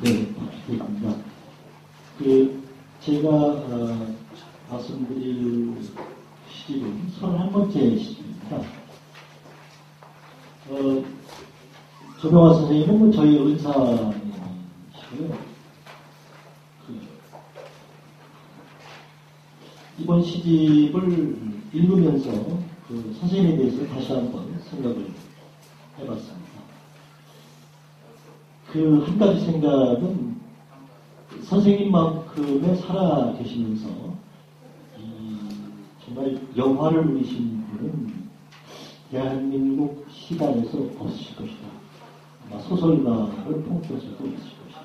네, 부탁드립니다. 제가 말씀드릴 시집은 31번째 시집입니다. 조병화 선생님은 저희 은사님이시고요. 이번 시집을 읽으면서 선생님에 대해서 다시 한번 생각을 해봤습니다. 한 가지 생각은 선생님만큼의 살아 계시면서 정말 영화를 누리신 분은 대한민국 시단에서 없으실 것이다. 아마 소설가를 통틀어서도 없으실 것이다.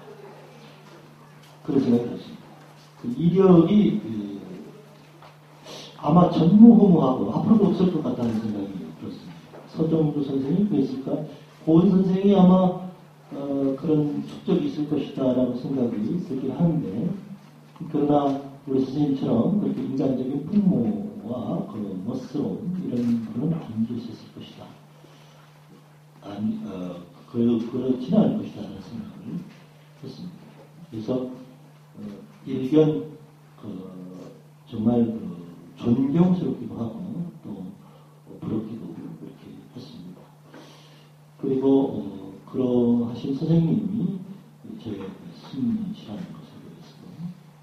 그런 생각이 들었습니다. 이력이 아마 전무후무하고 앞으로도 없을 것 같다는 생각이 들었습니다. 서정주 선생이 그랬을까? 고은 선생이 아마 그런 축적이 있을 것이다라고 생각이 들긴 하는데, 그러나 우리 선생님처럼 그렇게 인간적인 풍모와 멋스러운 이런 분은 안 계셨을 것이다. 그렇지는 않을 것이다 라는 생각을 했습니다. 그래서 일견 정말 존경스럽기도 하고 또 부럽기도 그렇게 했습니다. 그리고 그러하신 선생님이 제 스님이시라는 것에 대해서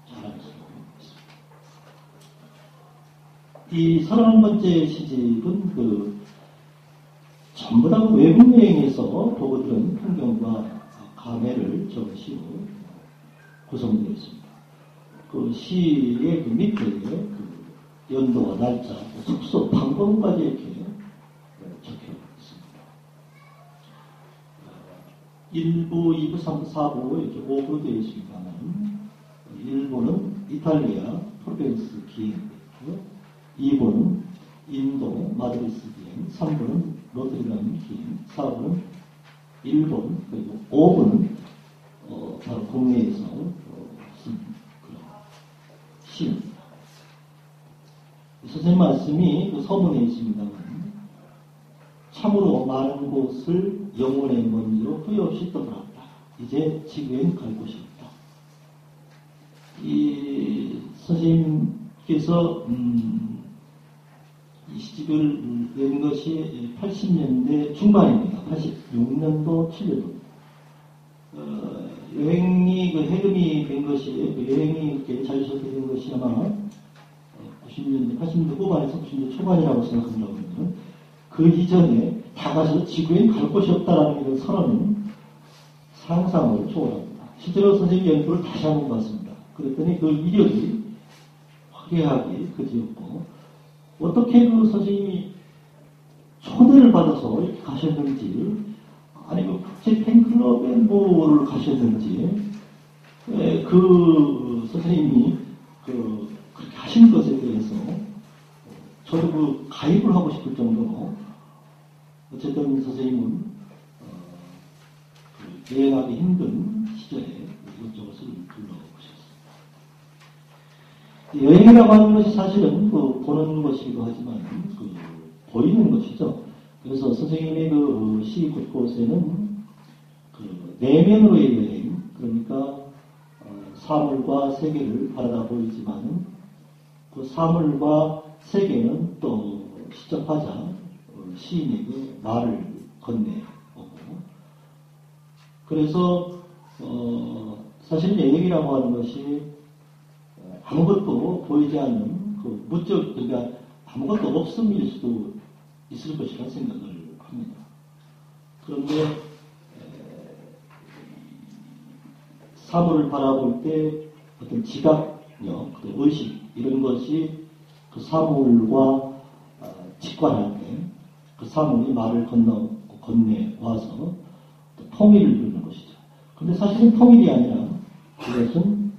자랑스러워 했습니다. 이 31번째 시집은 전부 다 외국 여행에서 보고 들은 풍경과 감회를 적으시고 구성되어 있습니다. 시의 밑에 연도와 날짜, 숙소, 방법까지 이렇게 적혀 있습니다. 1부, 2부, 3부, 4부 이렇게 5부로 되어 있습니다만 1부는 이탈리아, 프로벤스 기행이고요. 2부는 인도, 마드리스 기행, 3부는 로테르담 기행, 4부는 일본, 그리고 5부는 바로 국내에서 쓴 그런 시입니다. 선생님 말씀이 서문에 있습니다만, 참으로 많은 곳을 영혼의 먼지로 후회 없이 떠돌았다. 이제 지구엔 갈 곳이 없다. 이 선생님께서 이 시집을 낸 것이 80년대 중반입니다. 86년도, 7년도. 여행이 해금이 된 것이, 여행이 이렇게 자유스럽게 된 것이 아마 90년대, 80년대 후반에서 90년대 초반이라고 생각한다고 하면 그 이전에 다 가서 지구엔 갈 곳이 없다라는 이런 선언은 상상을 초월합니다. 실제로 선생님 연구를 다시 한번 봤습니다. 그랬더니 그 이력이 화려하게 그지없고 어떻게 선생님이 초대를 받아서 이렇게 가셨는지, 아니면 국제 팬클럽에 뭐를 가셨는지, 선생님이 그렇게 하신 것에 대해서 저도 가입을 하고 싶을 정도로, 어쨌든 선생님은 여행하기 힘든 시절에 이것저것을 둘러보셨습니다. 여행이라고 하는 것이 사실은 보는 것이기도 하지만 보이는 것이죠. 그래서 선생님의 시 곳곳에는 내면으로의 여행, 그러니까 사물과 세계를 바라다 보이지만 그 사물과 세계는 또 시접하자 시인에게 말을 건네오고, 그래서 사실 여행이라고 하는 것이 아무것도 보이지 않는 무적, 그러니까 아무것도 없음일 수도 있을 것이라는 생각을 합니다. 그런데 사물을 바라볼 때 어떤 지각력, 의식 이런 것이 그 사물과 직관할 때 그 사물이 말을 건네와서 통일을 이루는 것이죠. 그런데 사실은 통일이 아니라 그것은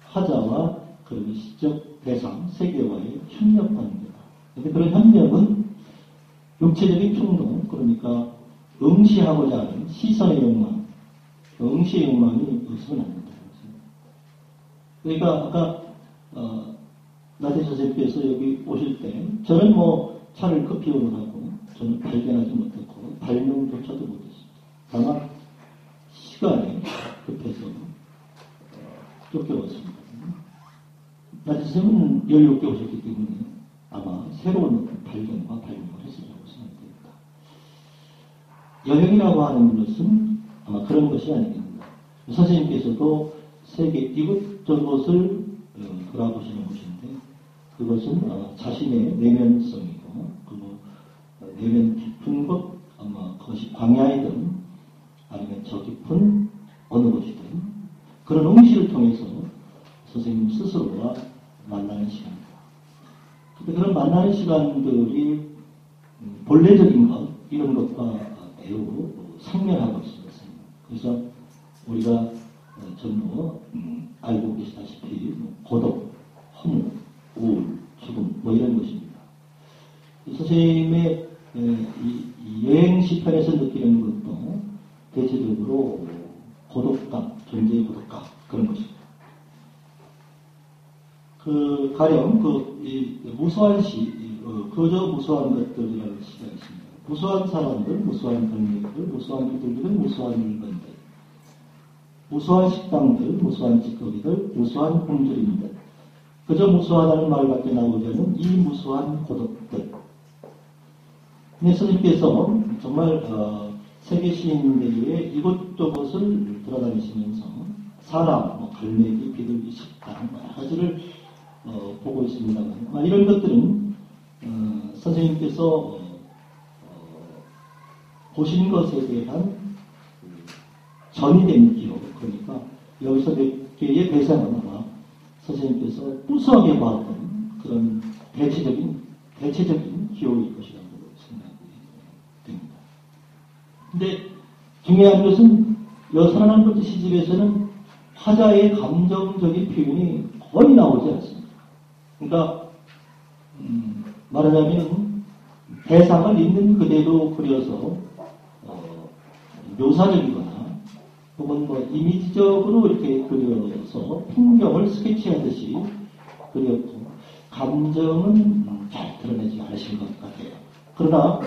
화자와 그 시적 대상, 세계와의 협력 관계다. 그런데 그런 협력은 육체적인 충동, 그러니까 응시하고자 하는 시선의 욕망, 응시의 욕망이 없으면 안 된다. 그러니까 아까 나대 선생님께서 여기 오실 때 저는 차를 커피용을 하고 저는 발견하지 못했고 발명조차도 못했습니다. 다만 시간에 급해서 역겨웠습니다. 나지 선생님은 16개 오셨기 때문에 아마 새로운 발견과 발명을 했으리라고 생각됩니다. 여행이라고 하는 것은 아마 그런 것이 아니겠는가. 선생님께서도 세계 이곳저곳을 돌아보시는 것인데 그것은 자신의 내면성이고 그리고 내면 깊은 것 아마 그것이 광야이든 아니면 저 깊은 어느 곳이든 그런 응시를 통해서 선생님 스스로와 만나는 시간입니다. 그런 만나는 시간들이 본래적인 것 이런 것과 매우 상면하고 있습니다. 그래서 우리가 전부 알고 계시다시피 고독, 허무, 우울, 죽음 뭐 이런 것입니다. 선생님의 이 여행 시편에서 느끼는 것도 대체적으로 고독감, 존재의 고독감 그런 것입니다. 가령 무수한 그저 무수한 것들이라는 시가 있습니다. 무수한 사람들, 무수한 권력들, 무수한 기들들은 무수한 물건들, 무수한 식당들, 무수한 찌꺼기들, 무수한 공들입니다. 그저 무수하다는 말밖에 나오지 않는 이 무수한 고독들. 근데 스님께서 정말 세계 시인대회에 이곳저곳을 돌아다니시면서 사람, 갈매기, 비둘기, 식당 여러 가지를 보고 있습니다만 이런 것들은 선생님께서 보신 것에 대한 전이 된 기록 그러니까 여기서 몇 개의 대상은 아마 선생님께서 무수하게 봤던 그런 대체적인 기록일 것이라고 생각이 됩니다. 근데 중요한 것은 여선한 번째 시집에서는 화자의 감정적인 표현이 거의 나오지 않습니다. 그러니까 말하자면 대상을 있는 그대로 그려서 묘사적이거나 혹은 이미지적으로 이렇게 그려서 풍경을 스케치하듯이 그렸고 감정은 잘 드러내지 않으신 것 같아요. 그러나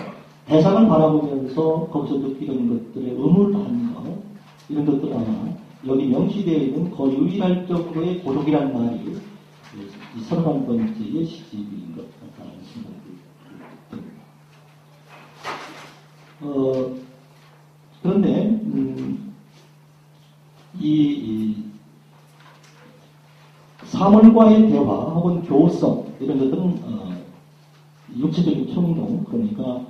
대상을 바라보면서 거기서 느끼는 것들의 의물한 것 이런 것들 아마 여기 명시되어 있는 거의 유일할 정도의 고독이라는 말이 이 31번째의 시집인 것 같다는 생각이 듭니다. 그런데 이 사물과의 대화 혹은 교성 이런 것들은 육체적인 충동 그러니까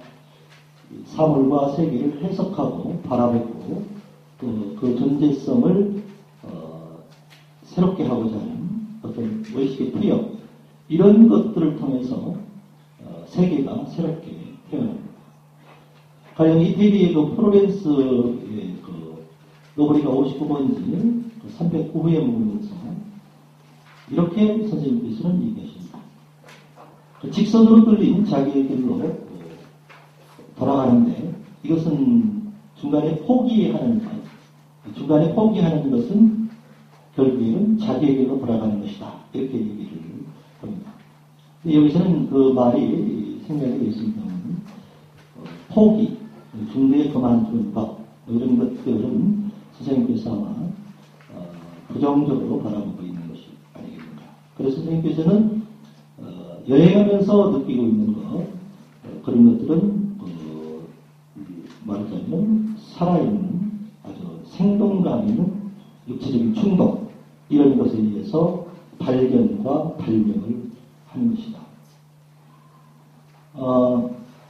사물과 세계를 해석하고 바라보고 또 그 존재성을 새롭게 하고자 하는 어떤 의식의 투영 이런 것들을 통해서 세계가 새롭게 태어납니다. 가령 이태리의 프로렌스의 노브리가 59번지 309호에 묵으면서 이렇게 선생님께서는 얘기하십니다. 직선으로 끌린 자기의 길로 돌아가는데 이것은 중간에 포기하는 것, 중간에 포기하는 것은 결국에는 자기의 길로 돌아가는 것이다. 이렇게 얘기를 합니다. 여기서는 그 말이 생각이 되겠습니다만 포기, 중대에 그만두는 것 이런 것들은 선생님께서 아마 부정적으로 바라보고 있는 것이 아니겠는가. 그래서 선생님께서는 여행하면서 느끼고 있는 것 그런 것들은 말하자면 살아있는 아주 생동감 있는 육체적인 충동 이런 것에 의해서 발견과 발명을 하는 것이다.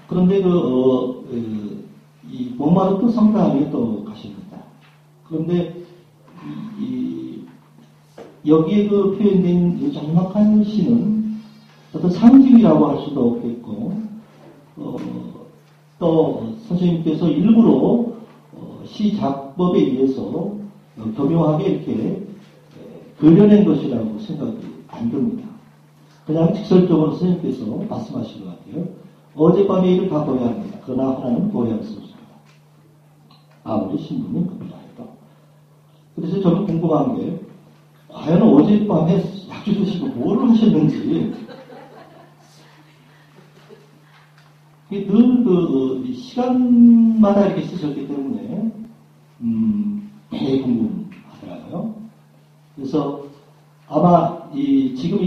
그런데 이 몽마르트 성당에 또 가십니다. 그런데 여기에 표현된 정확한 시는 어떤 상징이라고 할 수도 없겠고 또 선생님께서 일부러 시 작법에 의해서 교묘하게 이렇게 그려낸 것이라고 생각이 안 듭니다. 그냥 직설적으로 선생님께서 말씀하신 것 같아요. 어젯밤의 일을 다 보여야 합니다. 그러나 하나는 보여할 수 없습니다. 아무리 신분이 급이라 해도. 그래서 저는 궁금한 게 과연 어젯밤에 약주 드시고 뭐를 하셨는지 늘 시간마다 이렇게 쓰셨기 때문에 되게 궁금하더라고요. 그래서 아마 지금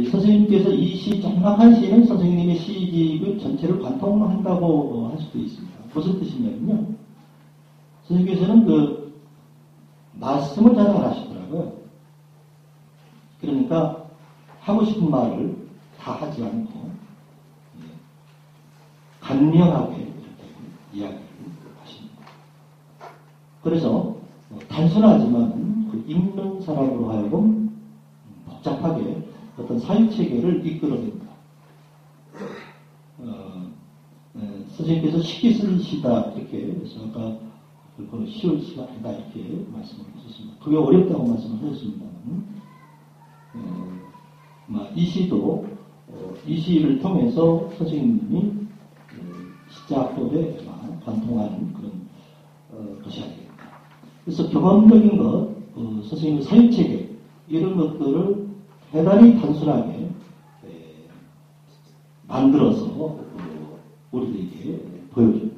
선생님께서 이 시 정확한 시는 선생님의 시집을 전체를 관통한다고 할 수도 있습니다. 무슨 뜻이냐면요. 선생님께서는 그 말씀을 잘 안 하시더라고요. 그러니까 하고 싶은 말을 다 하지 않고 간명하게 이렇게 이야기를 하십니다. 그래서 단순하지만 그 읽는 사람으로 하여금 복잡하게 어떤 사유체계를 이끌어냅니다. 선생님께서 쉽게 쓴 시다 이렇게 그래서 아까 쉬운 시가 아니다 이렇게 말씀을 하셨습니다. 그게 어렵다고 말씀을 하셨습니다. 이 시도 이 시를 통해서 선생님이 시작법에 관통하는 그런 것이 아니겠다. 그래서 경험적인 것, 선생님의 사유체계 이런 것들을 대단히 단순하게 만들어서 우리들에게 보여주는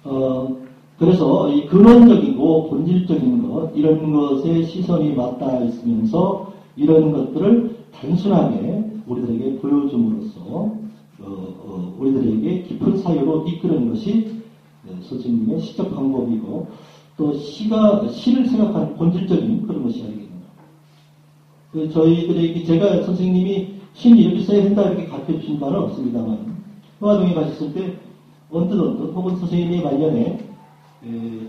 것입니다. 그래서 이 근원적이고 본질적인 것 이런 것에 시선이 맞닿아 있으면서 이런 것들을 단순하게 우리들에게 보여줌으로써 우리들에게 깊은 사유로 이끄는 것이 선생님의 시적 방법이고 또 시를 생각하는 본질적인 그런 것이 아니겠는가. 저희들에게 제가 선생님이 시는 이렇게 써야 된다 이렇게 가르쳐 주신 바는 없습니다만 화동에 가셨을 때 언뜻 혹은 선생님이 말년에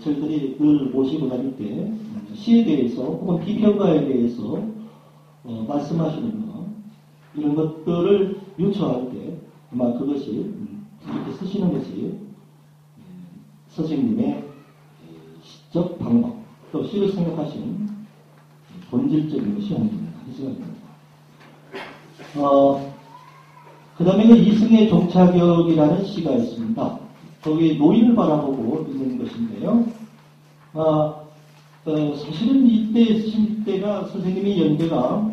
저희들이 늘 모시고 다닐 때 시에 대해서 혹은 비평가에 대해서 말씀하시는 것 이런 것들을 요청할 때 아마 그것이 이렇게 쓰시는 것이 선생님의 시적 방법 또 시를 생각하시는 본질적인 것이 아닙니다. 이 생각입니다. 그 다음에 이승의 종차격이라는 시가 있습니다. 거기에 노인을 바라보고 있는 것인데요. 사실은 이때 쓰신 때가 선생님의 연대가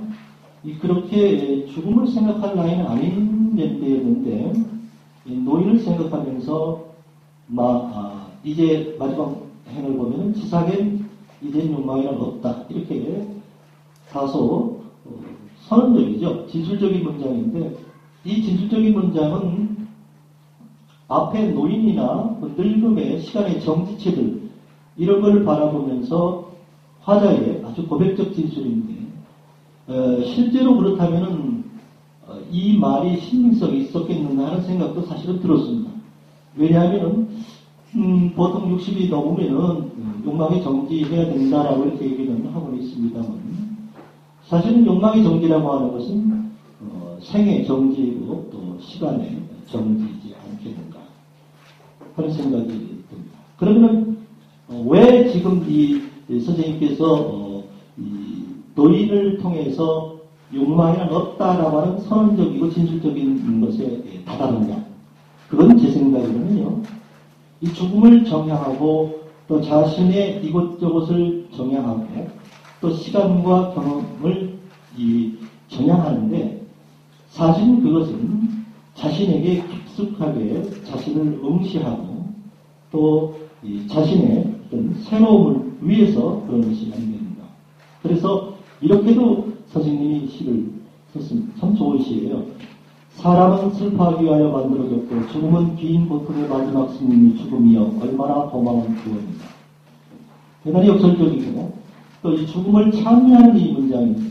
그렇게 죽음을 생각할 나이는 아닌 연대였는데 노인을 생각하면서 이제 마지막 행을 보면 지사겐 이젠 욕망이란 없다 이렇게 다소 선언적이죠. 진술적인 문장인데 이 진술적인 문장은 앞에 노인이나 늙음의 시간의 정지체들 이런 걸 바라보면서 화자의 아주 고백적 진술인데 실제로 그렇다면은 이 말이 신빙성이 있었겠는가 하는 생각도 사실은 들었습니다. 왜냐하면은 보통 60이 넘으면은 욕망이 정지해야 된다라고 이렇게 얘기는 하고 있습니다만 사실은 욕망의 정지라고 하는 것은 생의 정지이고 또 시간의 정지이지 않겠는가 하는 생각이 듭니다. 그러면 왜 지금 이 선생님께서 이 노인을 통해서 욕망이란 없다라고 하는 선언적이고 진술적인 것에 다다르냐? 그건 제 생각으로는요. 이 죽음을 정향하고 또 자신의 이곳저곳을 정향하고 또 시간과 경험을 정향하는데 사실 그것은 자신에게 깊숙하게 자신을 응시하고 또 자신의 어떤 새로움을 위해서 그런 것이 아닙니다. 그래서 이렇게도 선생님이 시를 썼습니다. 참 좋은 시예요. 사람은 슬퍼하기 위하여 만들어졌고 죽음은 긴 고통의 마지막 승리니 죽음이여 얼마나 고마운 구원이다. 대단히 역설적이고 또 이 죽음을 참여하는 이 문장인데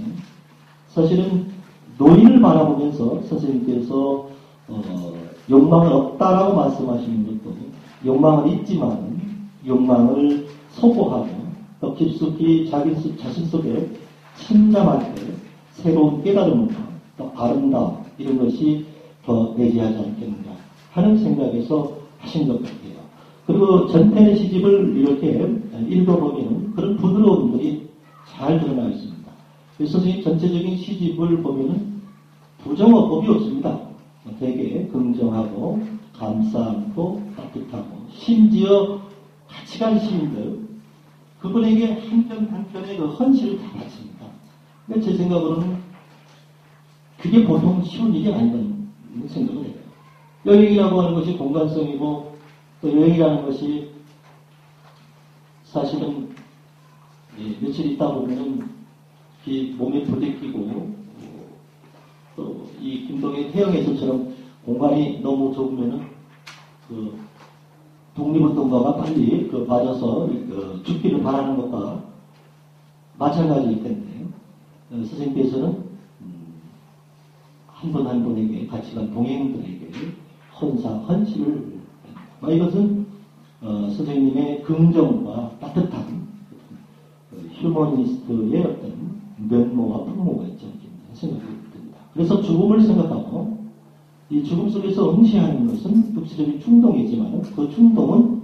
사실은 노인을 바라보면서 선생님께서 욕망은 없다라고 말씀하시는 것도 욕망은 있지만 욕망을 소고하고 또 깊숙이 자신 속에 침잠할 때 새로운 깨달음과 또 아름다움 이런 것이 더 내재하지 않겠는가 하는 생각에서 하신 것 같아요. 그리고 전편의 시집을 이렇게 읽어보면 그런 부드러움들이 잘 드러나 있습니다. 선생님 전체적인 시집을 보면 부정어법이 없습니다. 되게 긍정하고 감싸안고 따뜻하고 심지어 같이 간 시인들 그분에게 한 편 한 편의 그 헌신을 다 바칩니다. 그러니까 제 생각으로는 그게 보통 쉬운 일이 아니라는 생각을 해요. 여행이라고 하는 것이 공간성이고 또 여행이라는 것이 사실은 며칠 있다 보면은 몸에 부대끼고 또 이 김동의 태영에서처럼 공간이 너무 좁으면은 그 독립운동가가 빨리 빠져서 죽기를 바라는 것과 마찬가지일 텐데 선생님께서는 한 분 한 분에게 같이 간 동행들에게 헌신을 이것은 선생님의 긍정과 따뜻한 휴머니스트의 어떤 면모와 풍모가 있지 않겠나 생각이 듭니다. 그래서 죽음을 생각하고 이 죽음 속에서 응시하는 것은 육체적인 충동이지만 그 충동은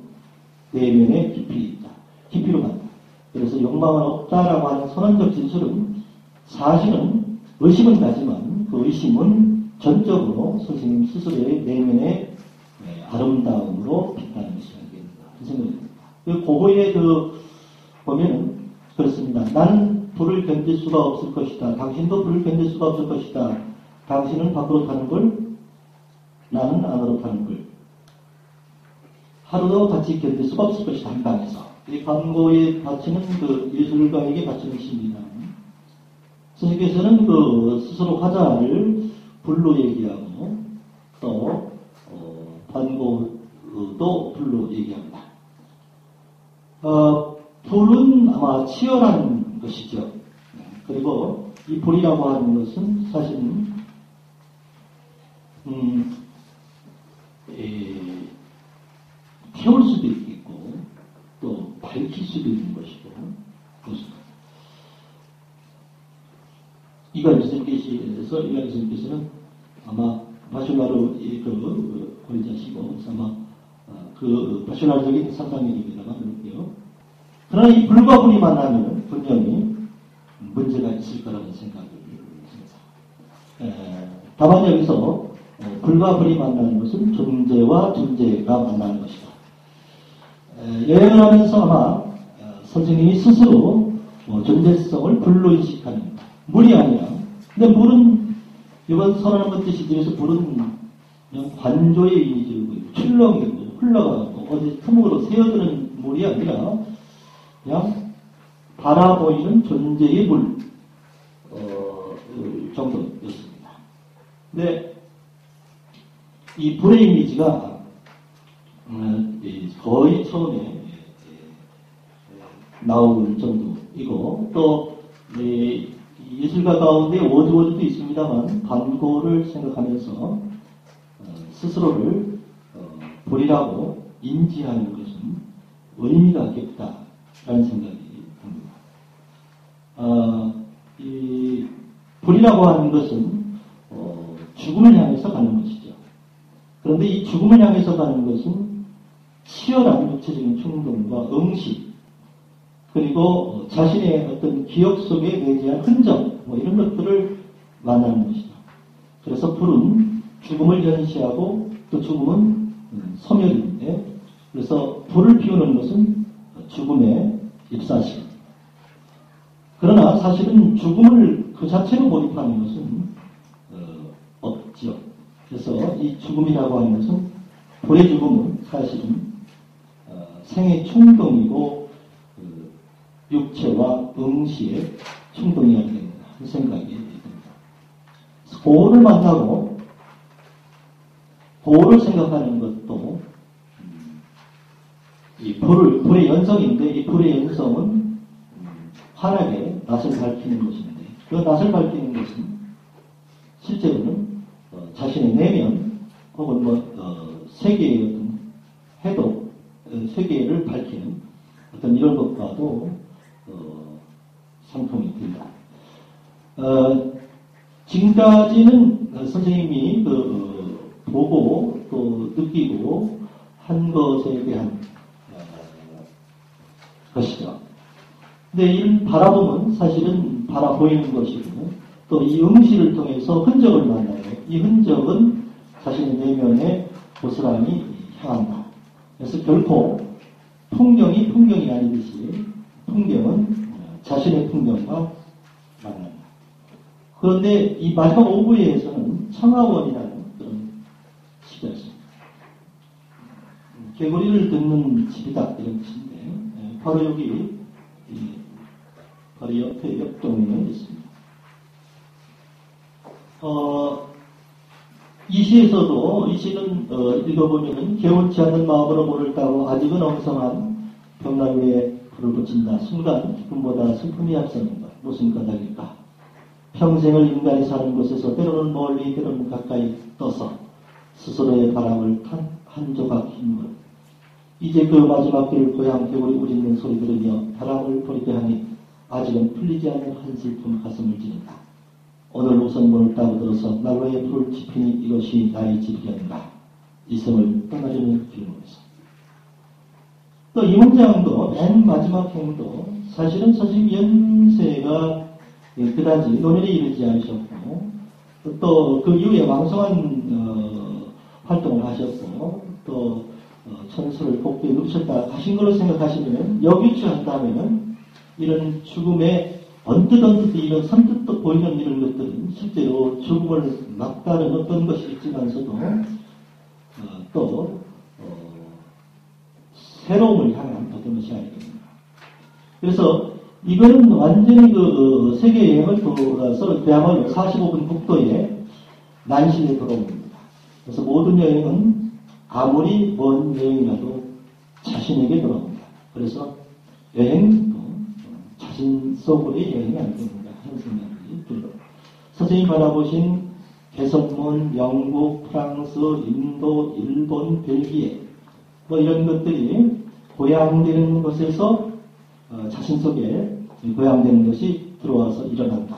내면에 깊이 있다. 깊이로 간다. 그래서 욕망은 없다라고 하는 선언적 진술은 사실은 의심은 가지만 그 의심은 전적으로 선생님 스스로의 내면의 아름다움으로 빛나는 것이 아니겠는가 그런 생각이 듭니다. 고거에 보면은 그렇습니다. 나는 불을 견딜 수가 없을 것이다. 당신도 불을 견딜 수가 없을 것이다. 당신은 밖으로 타는 걸, 나는 안으로 타는 걸. 하루도 같이 견딜 수가 없을 것이다. 한 방에서. 이 광고에 바치는 예술가에게 바치는 시입니다. 선생님께서는 스스로 화자를 불로 얘기하고 또 반고도 불로 얘기합니다. 불은 아마 치열한 것이죠. 그리고 이 불이라고 하는 것은 사실은 태울 수도 있겠고 또 밝힐 수도 있는 것이고 그렇습니다. 이관 선생님께서는 아마 바슐라로 권위자시고 아마 바슐라적인 상상력입니다만 그렇고요. 그러나 이 불과 불이 만나면 분명히 문제가 있을 거라는 생각을 합니다. 다만 여기서 불과 불이 만나는 것은 존재와 존재가 만나는 것이다. 여행을 하면서 아마 선생님이 스스로 존재성을 불로 인식하는 겁니다. 물이 아니라. 근데 물은 이번 선언한 것 뜻이 중에서 불은 그냥 관조의 이미지고 출렁이고 흘러가고 어디 틈으로 새어드는 물이 아니라 그냥 바라보이는 존재의 물 정도였습니다. 근데 이 불의 이미지가 거의 처음에 나올 정도이고 또 예술가 가운데 워드워드도 있습니다만 반고를 생각하면서 스스로를 불이라고 인지하는 것은 의미가 깊다라는 생각이 듭니다. 이 불이라고 하는 것은 죽음을 향해서 가는 것이죠. 그런데 이 죽음을 향해서 가는 것은 치열한 육체적인 충동과 응시 그리고 자신의 어떤 기억 속에 내재한 흔적 이런 것들을 만나는 것이죠. 그래서 불은 죽음을 연시하고 또 죽음은 소멸인데 그래서 불을 피우는 것은 죽음의 입사심. 그러나 사실은 죽음을 그 자체로 몰입하는 것은 없죠. 그래서 이 죽음이라고 하는 것은 불의 죽음은 사실은 생의 충동이고 육체와 응시의 충동이어야 된다. 그 생각이 듭니다. 고를 만나고 고를 생각하는 것도 이 불의 연성인데 이 불의 연성은 환하게 낯을 밝히는 것인데 그 낯을 밝히는 것은 실제로는 자신의 내면 혹은 세계의 어떤 해독, 세계를 밝히는 어떤 이런 것과도 상통이 된다. 지금까지는 선생님이 보고 또 느끼고 한 것에 대한 것이죠. 근데 이 바라봄은 사실은 바라보이는 것이고 또 이 응시를 통해서 흔적을 만나요. 이 흔적은 자신의 내면에 고스란히 향한다. 그래서 결코 풍경이 아니듯이 풍경은 자신의 풍경과 만난다. 그런데 이 마지막 5부에서는 청하원이라는 그런 시가 있습니다. 개구리를 듣는 집이다 이런 뜻인데 바로 여기 바로 옆에 옆동에 있습니다. 이 시에서도 이 시는 읽어보면은 개운치 않은 마음으로 물을 따고 아직은 엉성한 벽난 위에 불을 붙인다. 순간 기쁨보다 슬픔이 앞서는 것. 무슨 까닭일까? 평생을 인간이 사는 곳에서 때로는 멀리 때로는 가까이 떠서 스스로의 바람을 탄 한 조각 흰 것. 이제 그 마지막 길 고향 개구리 우짖는 소리 들으며 바람을 버리려 하니 아직은 풀리지 않는 한슬픔 가슴을 찌른다. 오늘 우선 문을 따고 들어서 난로에 불을 지피니 이것이 나의 집이었는가. 이성을 떠나려는 길목에서. 또 이 문장도 맨 마지막 행도 사실은 선생님 연세가 그다지 노년에 이르지 않으셨고 또 그 이후에 왕성한 활동을 하셨고 또 천수를 복도에 누르셨다 하신 걸로 생각하시면 역유추한다면 이런 죽음의 언뜻 이런 선뜻 보이는 이런 것들은 실제로 죽음을 막다른 어떤 것이 있지만서도 또 새로움을 향한 어떤 것이 아니겠는가. 그래서 이거는 완전히 그 세계 여행을 돌아서 그야말로 45분 국도에 난실에 돌아옵니다. 그래서 모든 여행은 아무리 먼 여행이라도 자신에게 돌아옵니다. 그래서 여행도 자신 속으로의 여행이 아니겠는가 하는 생각이 들어요. 선생님이 바라보신 개성문, 영국, 프랑스, 인도, 일본, 벨기에 뭐 이런 것들이 고양되는 곳에서 자신 속에 고양되는 것이 들어와서 일어난다.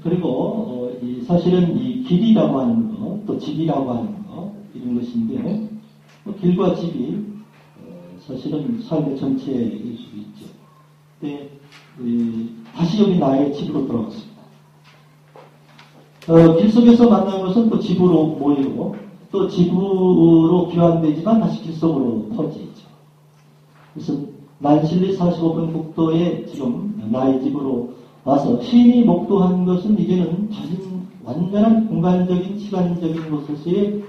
그리고 사실은 이 길이라고 하는 거, 또 집이라고 하는 거 이런 것인데 길과 집이 사실은 삶의 전체일 수 있죠. 근데 다시 여기 나의 집으로 돌아왔습니다. 길 속에서 만난 것은 또 집으로 모이고 또 집으로 귀환되지만 다시 길 속으로 퍼지죠. 그래서 난실리 45분 국도에 지금 나의 집으로 와서 시인이 목도한 것은 이제는 자신 완전한 공간적인 시간적인 곳에서의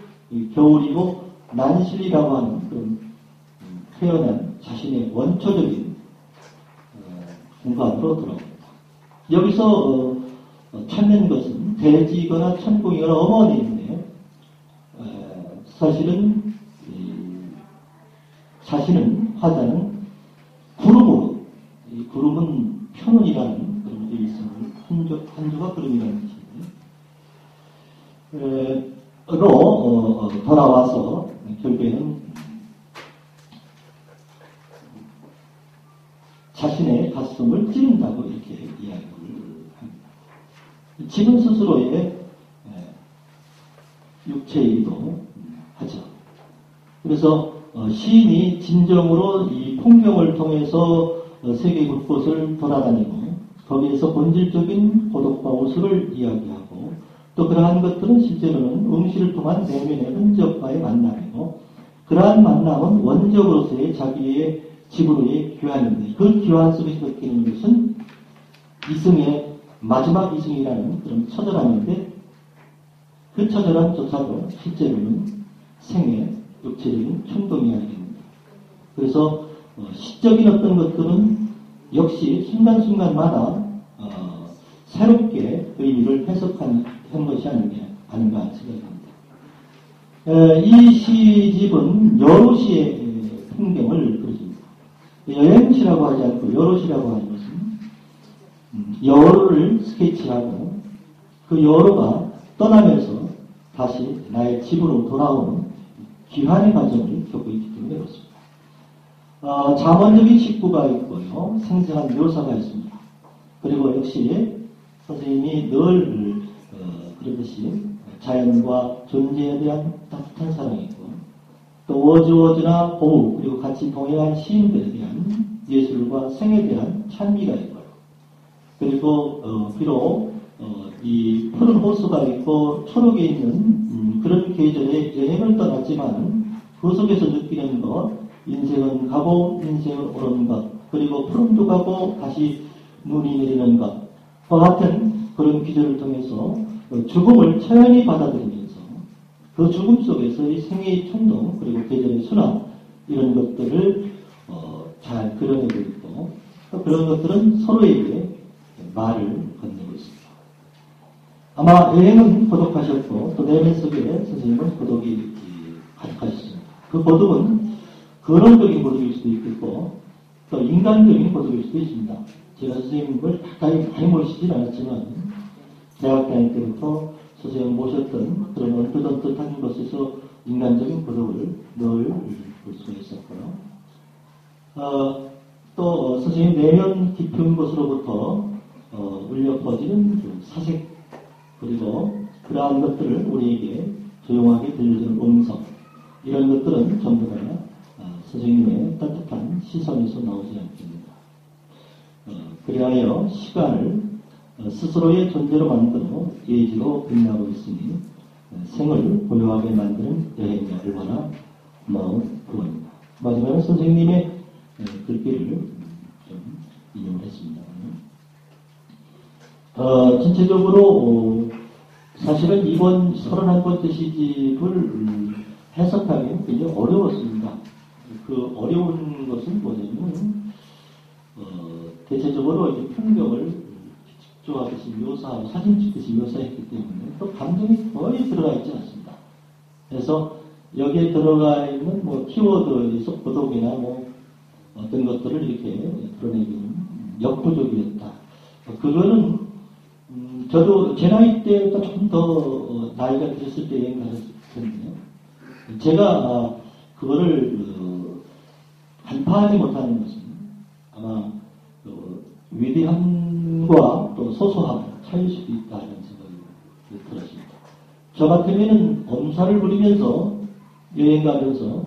겨울이고 난실리라고 하는 그런 태어난 자신의 원초적인 공간으로 돌아옵니다. 여기서 찾는 것은 대지이거나 천공이거나 어머니인데 사실은 자신은 화자는 구름으로 이 구름은 편운이라는 그런 게 있습니다. 한조가 구름이라는 뜻인데 돌아와서 결국에는 자신의 가슴을 찌른다고 이렇게 이야기를 합니다. 집은 스스로의 육체이기도 하죠. 그래서 시인이 진정으로 이 풍경을 통해서 세계 곳곳을 돌아다니고 거기에서 본질적인 고독과 우수를 이야기하고 또 그러한 것들은 실제로는 응시를 통한 내면의 흔적과의 만남이고 그러한 만남은 원적으로서의 자기의 집으로의 귀환인데 그 귀환 속에서 느끼는 것은 이승의 마지막 이승이라는 그런 처절함인데 그 처절함조차도 실제로는 생의 육체적인 충동이 아니겠습니다. 그래서 시적인 어떤 것들은 역시 순간순간마다 새롭게 의미를 해석한 것이 아닌가 생각합니다. 이 시집은 여로시의 풍경을 그려줍니다. 여행시라고 하지 않고 여로시라고 하는 것은 여로를 스케치하고 그 여로가 떠나면서 다시 나의 집으로 돌아오는 귀환의 과정을 겪고 있기 때문에 그렇습니다. 자문적인 식구가 있고요. 생생한 묘사가 있습니다. 그리고 역시 선생님이 늘 그러듯이 자연과 존재에 대한 따뜻한 사랑이 있고 또 워즈워즈나 보우 그리고 같이 동행한 시인들에 대한 예술과 생에 대한 찬미가 있고요. 그리고 비록 이 푸른 호수가 있고 초록에 있는 그런 계절에 여행을 떠났지만 그 속에서 느끼는 것 인생은 가고 인생은 오는 것 그리고 푸른도 가고 다시 눈이 내리는 것과 같은 그런 기절을 통해서 죽음을 처연히 받아들이면서 그 죽음 속에서의 생애의 충동 그리고 계절의 순환 이런 것들을 잘 그려내고 있고 또 그런 것들은 서로에게 말을 건네고 있습니다. 아마 여행은 고독하셨고 또 내면 속에 선생님은 고독이 가득하셨습니다. 그 고독은 근원적인 고독일 수도 있겠고 또 인간적인 고독일 수도 있습니다. 제가 선생님을 가까이 많이 모시진 않았지만 대학 다닐 때부터 선생님 모셨던 그런 언뜻언뜻한 것에서 인간적인 고독을 늘 볼 수가 있었고요. 또 선생님 내면 깊은 곳으로부터 울려 퍼지는 그 사색 그리고 그러한 것들을 우리에게 조용하게 들려주는 음성 이런 것들은 전부 다 선생님의 따뜻한 시선에서 나오지 않습니다. 그리하여 시간을 스스로의 존재로 만들어 예지로 빛나고 있으니 생을 고요하게 만드는 여행이 얼마나 고마운 그겁니다. 마지막에 선생님의 글귀를 좀 인용을 했습니다. 전체적으로 사실은 이번 31번째 시집을 해석하기는 굉장히 어려웠습니다. 그 어려운 것은 뭐냐면 대체적으로 이제 풍경을 집중하듯이 묘사하고 사진 찍듯이 묘사했기 때문에 또 감정이 거의 들어가 있지 않습니다. 그래서 여기에 들어가 있는 뭐 키워드, 고독이나 뭐 어떤 것들을 이렇게 드러내기는 역부족이었다. 그거는 저도 제 나이 때보다 조금 더 나이가 드셨을 때 여행 가셨을 텐데요. 제가 그거를 간파하지 못하는 것은 아마 위대함과 또 소소함 차이일 수도 있다는 생각이 들었습니다. 저 같으면은 엄살을 부리면서 여행 가면서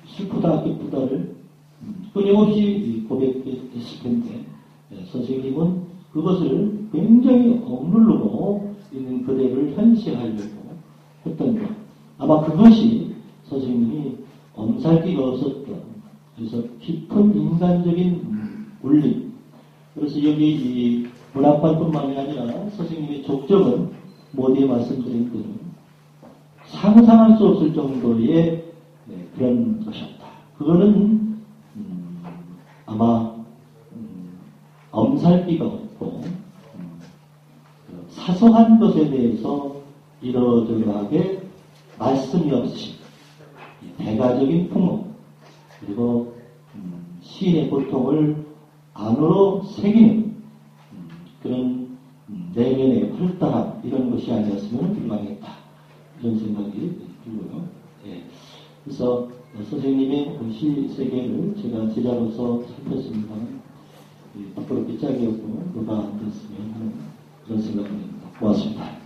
슬프다 기쁘다를 끊임없이 고백했을 텐데 선생님은 그것을 굉장히 억누르고 있는 그대를 현시하려고 했던 것. 아마 그것이 선생님이 엄살기가 없었던 그래서 깊은 인간적인 울림. 그래서 여기 이 문학관뿐만이 아니라 선생님의 족적은 모두에 말씀드린 대로 상상할 수 없을 정도의 그런 것이었다. 그거는 아마 엄살기가 없고 사소한 것에 대해서 이러저러하게 말씀이 없이 대가적인 풍업 그리고 시인의 고통을 안으로 새기는 그런 내면의 활달함 이런 것이 아니었으면 불가능했다. 이런 생각이 들고요. 예. 그래서 선생님의 시 세계를 제가 제자로서 살폈습니다만 부끄럽게 짝이었고 누가 안 됐으면 하는 그런 생각입니다. 고맙습니다.